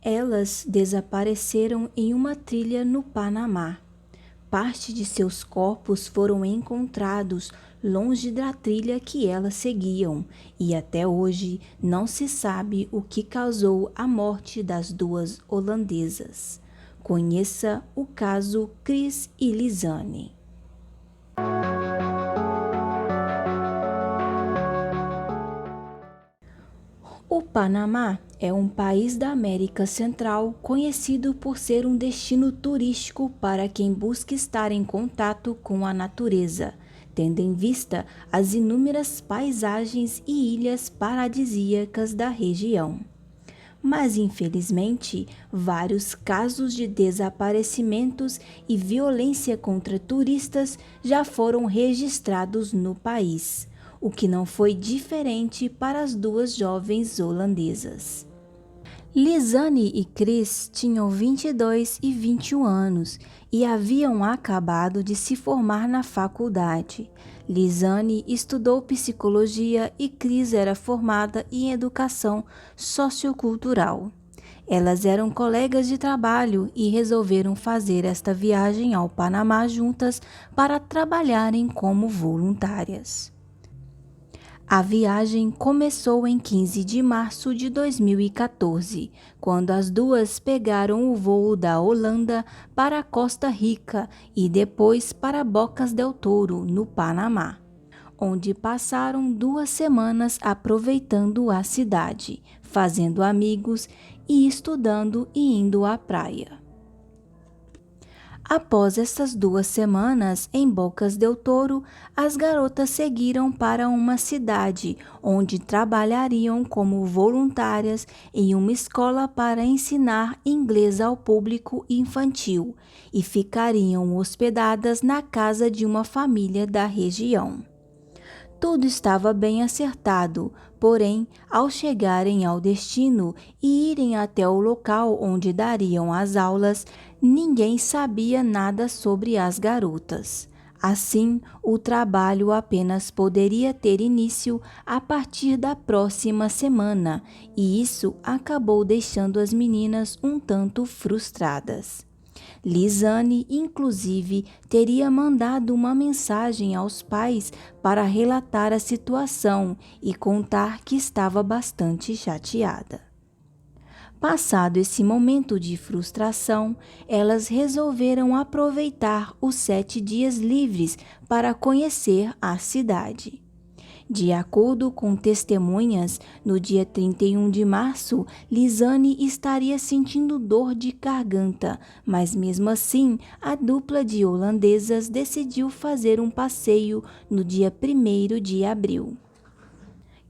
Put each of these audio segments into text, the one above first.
Elas desapareceram em uma trilha no Panamá. Parte de seus corpos foram encontrados longe da trilha que elas seguiam, e até hoje não se sabe o que causou a morte das duas holandesas. Conheça o caso Chris e Lizane. O Panamá é um país da América Central conhecido por ser um destino turístico para quem busca estar em contato com a natureza, tendo em vista as inúmeras paisagens e ilhas paradisíacas da região. Mas, infelizmente, vários casos de desaparecimentos e violência contra turistas já foram registrados no país, o que não foi diferente para as duas jovens holandesas. Lizane e Chris tinham 22 e 21 anos e haviam acabado de se formar na faculdade. Lizane estudou psicologia e Chris era formada em educação sociocultural. Elas eram colegas de trabalho e resolveram fazer esta viagem ao Panamá juntas para trabalharem como voluntárias. A viagem começou em 15 de março de 2014, quando as duas pegaram o voo da Holanda para Costa Rica e depois para Bocas del Toro, no Panamá, onde passaram 2 semanas aproveitando a cidade, fazendo amigos e estudando e indo à praia. Após essas 2 semanas em Bocas del Toro, as garotas seguiram para uma cidade onde trabalhariam como voluntárias em uma escola para ensinar inglês ao público infantil e ficariam hospedadas na casa de uma família da região. Tudo estava bem acertado, porém, ao chegarem ao destino e irem até o local onde dariam as aulas, ninguém sabia nada sobre as garotas. Assim, o trabalho apenas poderia ter início a partir da próxima semana, e isso acabou deixando as meninas um tanto frustradas. Lizane, inclusive, teria mandado uma mensagem aos pais para relatar a situação e contar que estava bastante chateada. Passado esse momento de frustração, elas resolveram aproveitar os 7 dias livres para conhecer a cidade. De acordo com testemunhas, no dia 31 de março, Lizane estaria sentindo dor de garganta, mas mesmo assim, a dupla de holandesas decidiu fazer um passeio no dia 1º de abril,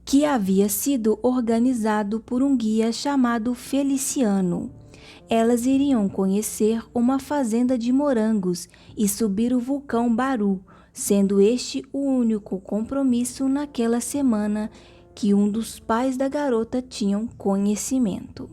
que havia sido organizado por um guia chamado Feliciano. Elas iriam conhecer uma fazenda de morangos e subir o vulcão Baru, sendo este o único compromisso naquela semana que um dos pais da garota tinham conhecimento.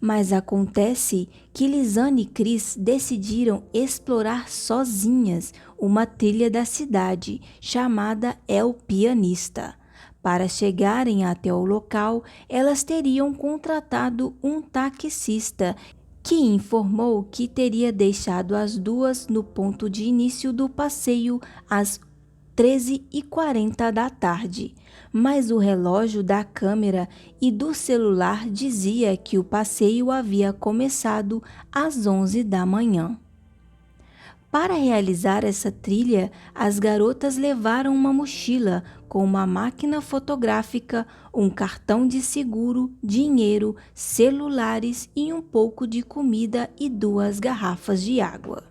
Mas acontece que Lizane e Chris decidiram explorar sozinhas uma trilha da cidade chamada El Pianista. Para chegarem até o local, elas teriam contratado um taxista que informou que teria deixado as duas no ponto de início do passeio às 13h40 da tarde, mas o relógio da câmera e do celular dizia que o passeio havia começado às 11 da manhã. Para realizar essa trilha, as garotas levaram uma mochila com uma máquina fotográfica, um cartão de seguro, dinheiro, celulares e um pouco de comida e 2 garrafas de água.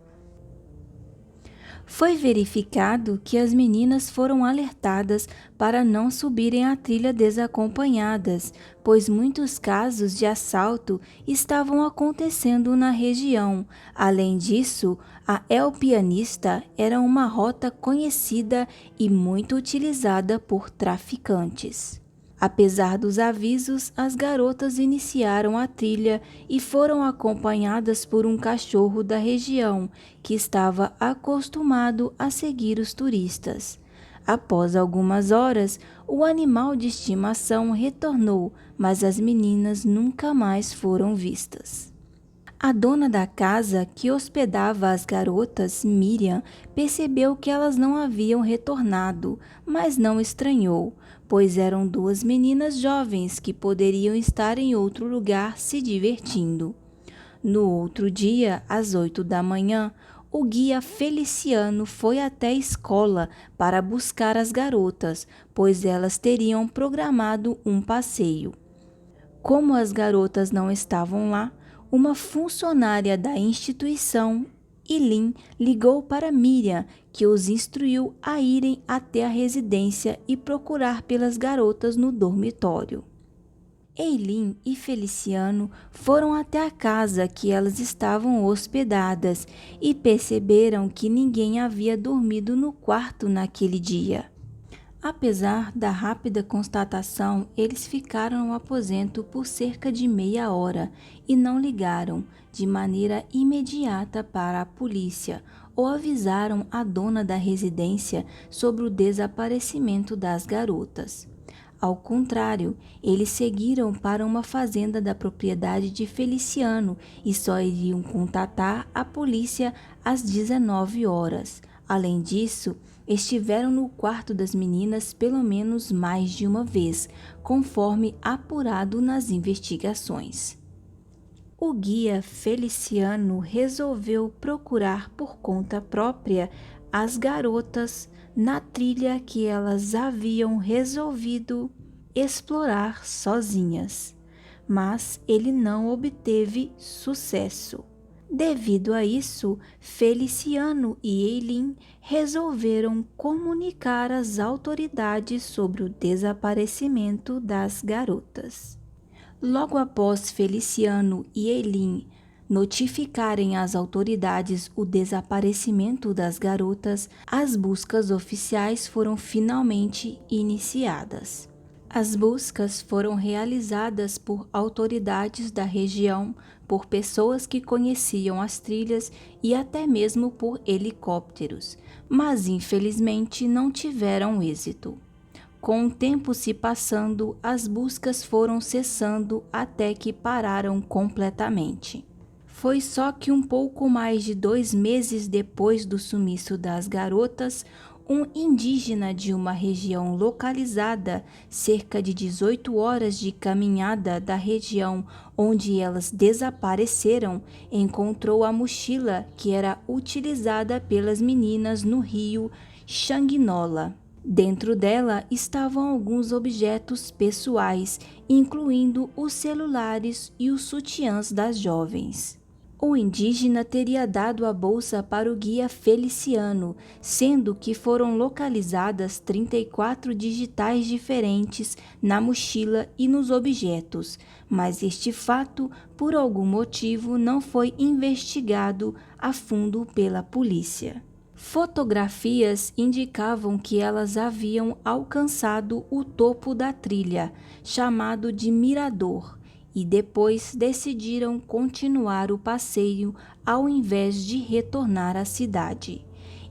Foi verificado que as meninas foram alertadas para não subirem a trilha desacompanhadas, pois muitos casos de assalto estavam acontecendo na região. Além disso, a El Pianista era uma rota conhecida e muito utilizada por traficantes. Apesar dos avisos, as garotas iniciaram a trilha e foram acompanhadas por um cachorro da região que estava acostumado a seguir os turistas. Após algumas horas, o animal de estimação retornou, mas as meninas nunca mais foram vistas. A dona da casa que hospedava as garotas, Miriam, percebeu que elas não haviam retornado, mas não estranhou, pois eram duas meninas jovens que poderiam estar em outro lugar se divertindo. No outro dia, às 8 da manhã, o guia Feliciano foi até a escola para buscar as garotas, pois elas teriam programado um passeio. Como as garotas não estavam lá, uma funcionária da instituição, Eileen, ligou para Miriam, que os instruiu a irem até a residência e procurar pelas garotas no dormitório. Eileen e Feliciano foram até a casa que elas estavam hospedadas e perceberam que ninguém havia dormido no quarto naquele dia. Apesar da rápida constatação, eles ficaram no aposento por cerca de meia hora e não ligaram de maneira imediata para a polícia ou avisaram a dona da residência sobre o desaparecimento das garotas. Ao contrário, eles seguiram para uma fazenda da propriedade de Feliciano e só iriam contatar a polícia às 19 horas. Além disso, estiveram no quarto das meninas pelo menos mais de uma vez, conforme apurado nas investigações. O guia Feliciano resolveu procurar por conta própria as garotas na trilha que elas haviam resolvido explorar sozinhas, mas ele não obteve sucesso. Devido a isso, Feliciano e Eileen resolveram comunicar às autoridades sobre o desaparecimento das garotas. Logo após Feliciano e Eileen notificarem às autoridades o desaparecimento das garotas, as buscas oficiais foram finalmente iniciadas. As buscas foram realizadas por autoridades da região, por pessoas que conheciam as trilhas e até mesmo por helicópteros, mas infelizmente não tiveram êxito. Com o tempo se passando, as buscas foram cessando até que pararam completamente. Foi só que um pouco mais de 2 meses depois do sumiço das garotas, um indígena de uma região localizada cerca de 18 horas de caminhada da região onde elas desapareceram, encontrou a mochila que era utilizada pelas meninas no rio Xanginola. Dentro dela estavam alguns objetos pessoais, incluindo os celulares e os sutiãs das jovens. O indígena teria dado a bolsa para o guia Feliciano, sendo que foram localizadas 34 digitais diferentes na mochila e nos objetos, mas este fato, por algum motivo, não foi investigado a fundo pela polícia. Fotografias indicavam que elas haviam alcançado o topo da trilha, chamado de Mirador, e depois decidiram continuar o passeio ao invés de retornar à cidade.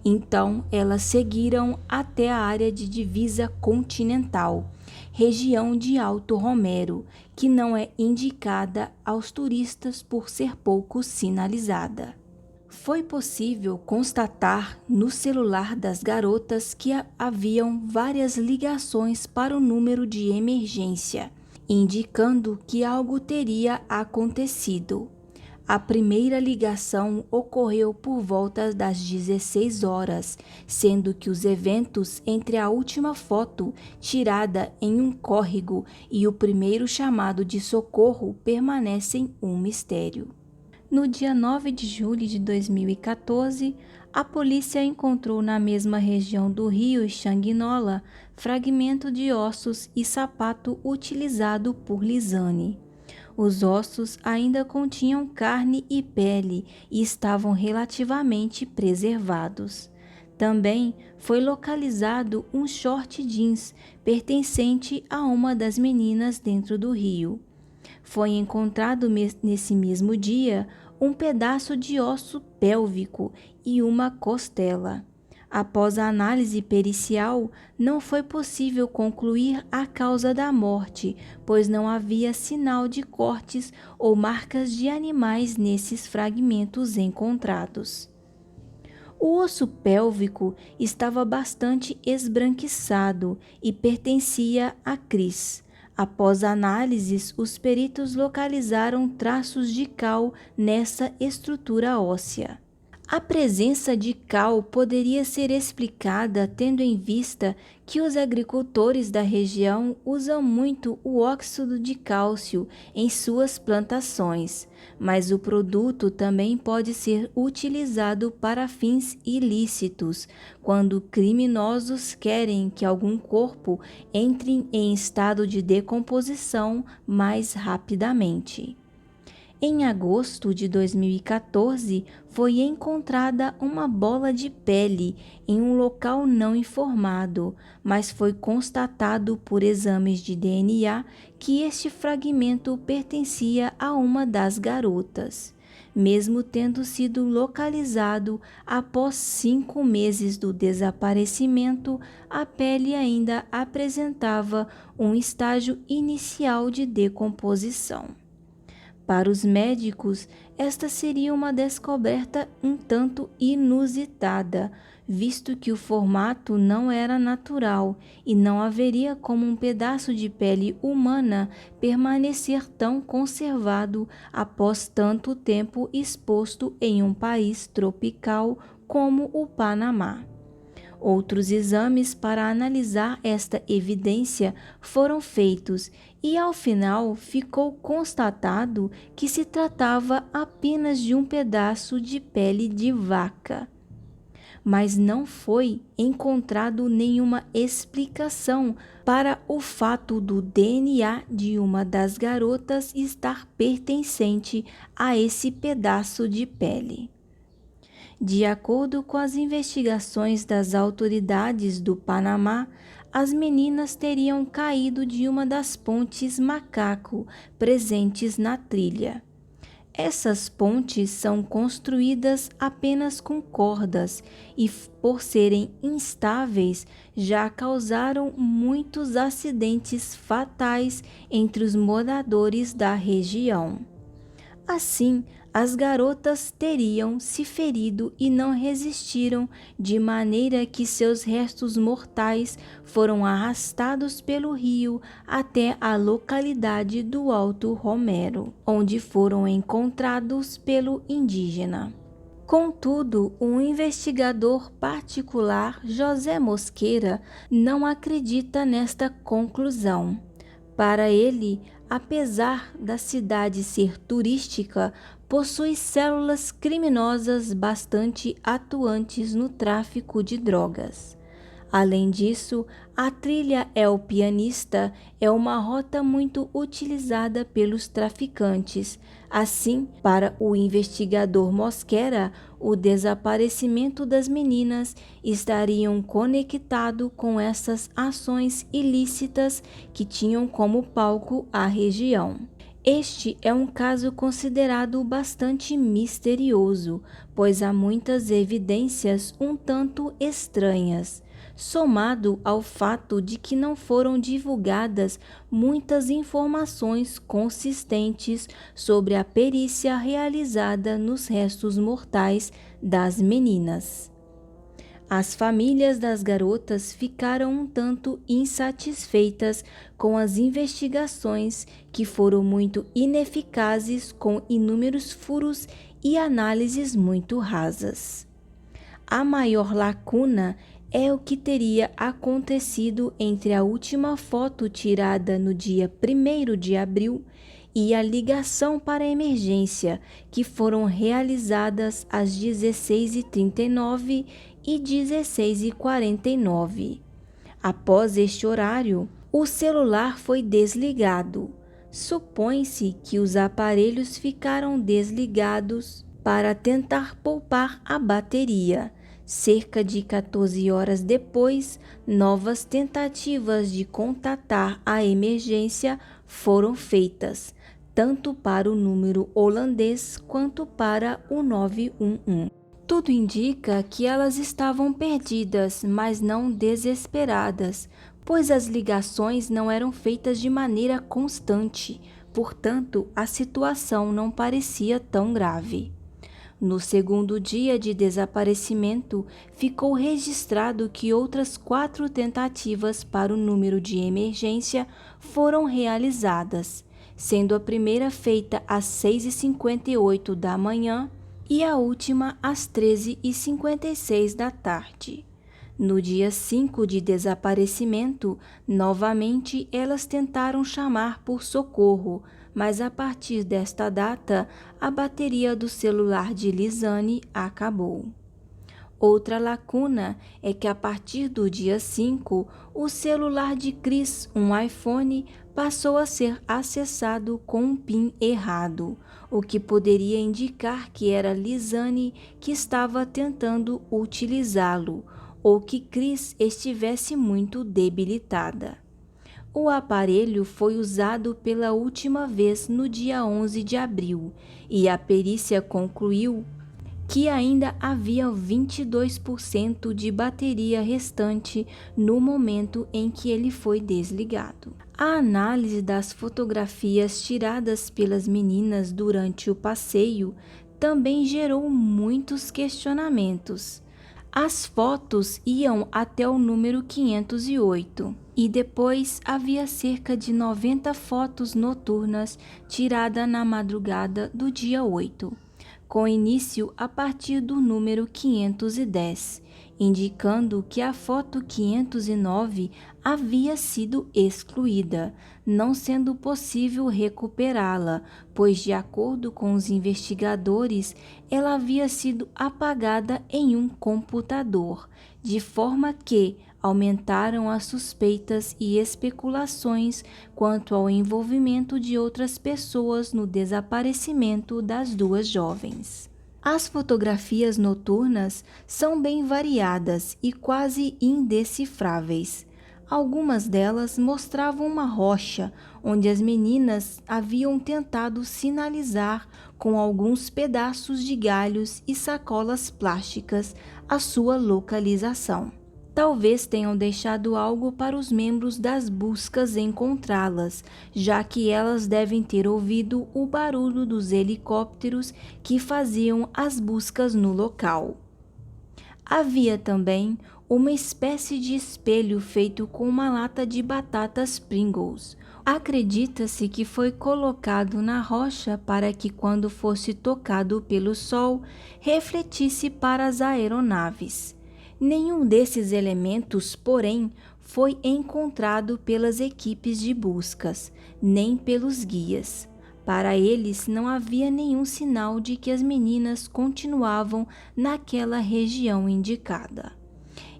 Então, elas seguiram até a área de divisa continental, região de Alto Romero, que não é indicada aos turistas por ser pouco sinalizada. Foi possível constatar no celular das garotas que haviam várias ligações para o número de emergência, indicando que algo teria acontecido. A primeira ligação ocorreu por volta das 16 horas, sendo que os eventos entre a última foto tirada em um córrego e o primeiro chamado de socorro permanecem um mistério. No dia 9 de julho de 2014, a polícia encontrou na mesma região do rio Xanginola fragmento de ossos e sapato utilizado por Lisane. Os ossos ainda continham carne e pele e estavam relativamente preservados. Também foi localizado um short jeans pertencente a uma das meninas dentro do rio. Foi encontrado nesse mesmo dia um pedaço de osso pélvico e uma costela. Após a análise pericial, não foi possível concluir a causa da morte, pois não havia sinal de cortes ou marcas de animais nesses fragmentos encontrados. O osso pélvico estava bastante esbranquiçado e pertencia a Cris. Após análises, os peritos localizaram traços de cal nessa estrutura óssea. A presença de cal poderia ser explicada tendo em vista que os agricultores da região usam muito o óxido de cálcio em suas plantações, mas o produto também pode ser utilizado para fins ilícitos, quando criminosos querem que algum corpo entre em estado de decomposição mais rapidamente. Em agosto de 2014, foi encontrada uma bola de pele em um local não informado, mas foi constatado por exames de DNA que este fragmento pertencia a uma das garotas. Mesmo tendo sido localizado após 5 meses do desaparecimento, a pele ainda apresentava um estágio inicial de decomposição. Para os médicos, esta seria uma descoberta um tanto inusitada, visto que o formato não era natural e não haveria como um pedaço de pele humana permanecer tão conservado após tanto tempo exposto em um país tropical como o Panamá. Outros exames para analisar esta evidência foram feitos e, ao final, ficou constatado que se tratava apenas de um pedaço de pele de vaca. Mas não foi encontrado nenhuma explicação para o fato do DNA de uma das garotas estar pertencente a esse pedaço de pele. De acordo com as investigações das autoridades do Panamá, as meninas teriam caído de uma das pontes macaco presentes na trilha. Essas pontes são construídas apenas com cordas e, por serem instáveis, já causaram muitos acidentes fatais entre os moradores da região. Assim, as garotas teriam se ferido e não resistiram, de maneira que seus restos mortais foram arrastados pelo rio até a localidade do Alto Romero, onde foram encontrados pelo indígena. Contudo, um investigador particular, José Mosqueira, não acredita nesta conclusão. Para ele, apesar da cidade ser turística, possui células criminosas bastante atuantes no tráfico de drogas. Além disso, a trilha El Pianista é uma rota muito utilizada pelos traficantes. Assim, para o investigador Mosquera, o desaparecimento das meninas estariam conectado com essas ações ilícitas que tinham como palco a região. Este é um caso considerado bastante misterioso, pois há muitas evidências um tanto estranhas, somado ao fato de que não foram divulgadas muitas informações consistentes sobre a perícia realizada nos restos mortais das meninas. As famílias das garotas ficaram um tanto insatisfeitas com as investigações, que foram muito ineficazes, com inúmeros furos e análises muito rasas. A maior lacuna é o que teria acontecido entre a última foto tirada no dia 1º de abril e a ligação para a emergência, que foram realizadas às 16h39 e 16h49. Após este horário, o celular foi desligado. Supõe-se que os aparelhos ficaram desligados para tentar poupar a bateria. Cerca de 14 horas depois, novas tentativas de contatar a emergência foram feitas, tanto para o número holandês quanto para o 911. Tudo indica que elas estavam perdidas, mas não desesperadas, pois as ligações não eram feitas de maneira constante, portanto, a situação não parecia tão grave. No segundo dia de desaparecimento, ficou registrado que outras 4 tentativas para o número de emergência foram realizadas, sendo a primeira feita às 6h58 da manhã e a última às 13h56 da tarde. No dia 5 de desaparecimento, novamente elas tentaram chamar por socorro, mas a partir desta data, a bateria do celular de Lizane acabou. Outra lacuna é que a partir do dia 5, o celular de Chris, um iPhone, passou a ser acessado com um PIN errado, o que poderia indicar que era Lizane que estava tentando utilizá-lo, ou que Chris estivesse muito debilitada. O aparelho foi usado pela última vez no dia 11 de abril e a perícia concluiu que ainda havia 22% de bateria restante no momento em que ele foi desligado. A análise das fotografias tiradas pelas meninas durante o passeio também gerou muitos questionamentos. As fotos iam até o número 508 e depois havia cerca de 90 fotos noturnas tiradas na madrugada do dia 8, com início a partir do número 510, indicando que a foto 509 havia sido excluída, não sendo possível recuperá-la, pois, de acordo com os investigadores, ela havia sido apagada em um computador, de forma que aumentaram as suspeitas e especulações quanto ao envolvimento de outras pessoas no desaparecimento das duas jovens. As fotografias noturnas são bem variadas e quase indecifráveis. Algumas delas mostravam uma rocha onde as meninas haviam tentado sinalizar com alguns pedaços de galhos e sacolas plásticas a sua localização. Talvez tenham deixado algo para os membros das buscas encontrá-las, já que elas devem ter ouvido o barulho dos helicópteros que faziam as buscas no local. Havia também uma espécie de espelho feito com uma lata de batatas Pringles. Acredita-se que foi colocado na rocha para que, quando fosse tocado pelo sol, refletisse para as aeronaves. Nenhum desses elementos, porém, foi encontrado pelas equipes de buscas, nem pelos guias. Para eles, não havia nenhum sinal de que as meninas continuavam naquela região indicada.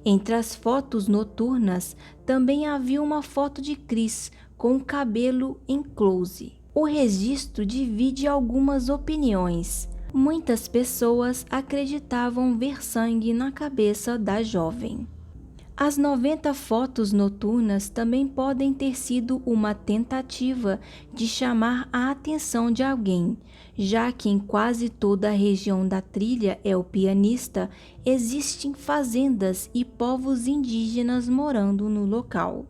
Entre as fotos noturnas, também havia uma foto de Chris com o cabelo em close. O registro divide algumas opiniões. Muitas pessoas acreditavam ver sangue na cabeça da jovem. As 90 fotos noturnas também podem ter sido uma tentativa de chamar a atenção de alguém, já que em quase toda a região da trilha El Pianista existem fazendas e povos indígenas morando no local.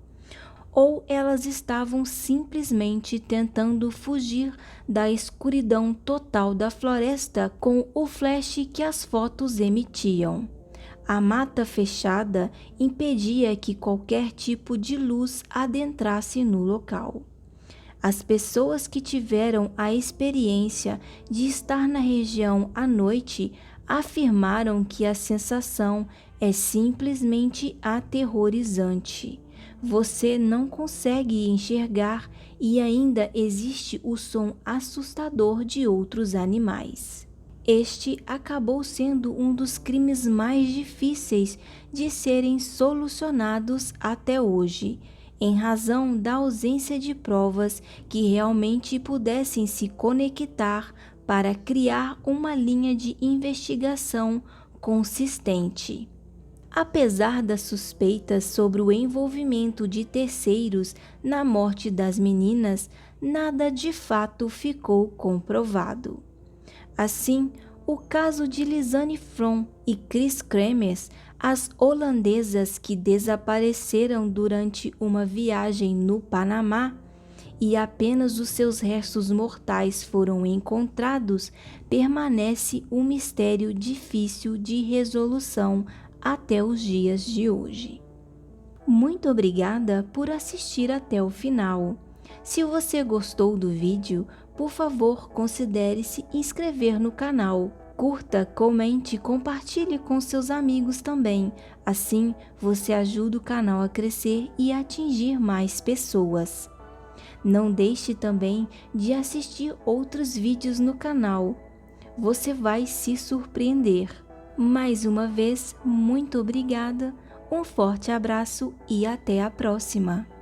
Ou elas estavam simplesmente tentando fugir da escuridão total da floresta com o flash que as fotos emitiam. A mata fechada impedia que qualquer tipo de luz adentrasse no local. As pessoas que tiveram a experiência de estar na região à noite afirmaram que a sensação é simplesmente aterrorizante. Você não consegue enxergar e ainda existe o som assustador de outros animais. Este acabou sendo um dos crimes mais difíceis de serem solucionados até hoje, em razão da ausência de provas que realmente pudessem se conectar para criar uma linha de investigação consistente. Apesar das suspeitas sobre o envolvimento de terceiros na morte das meninas, nada de fato ficou comprovado. Assim, O caso de Lisanne Fromm e Chris Kremers, as holandesas que desapareceram durante uma viagem no Panamá e apenas os seus restos mortais foram encontrados, permanece um mistério difícil de resolução até os dias de hoje. Muito obrigada por assistir até o final. Se você gostou do vídeo, por favor, considere se inscrever no canal. Curta, comente e compartilhe com seus amigos também. Assim, você ajuda o canal a crescer e a atingir mais pessoas. Não deixe também de assistir outros vídeos no canal. Você vai se surpreender. Mais uma vez, muito obrigada, um forte abraço e até a próxima!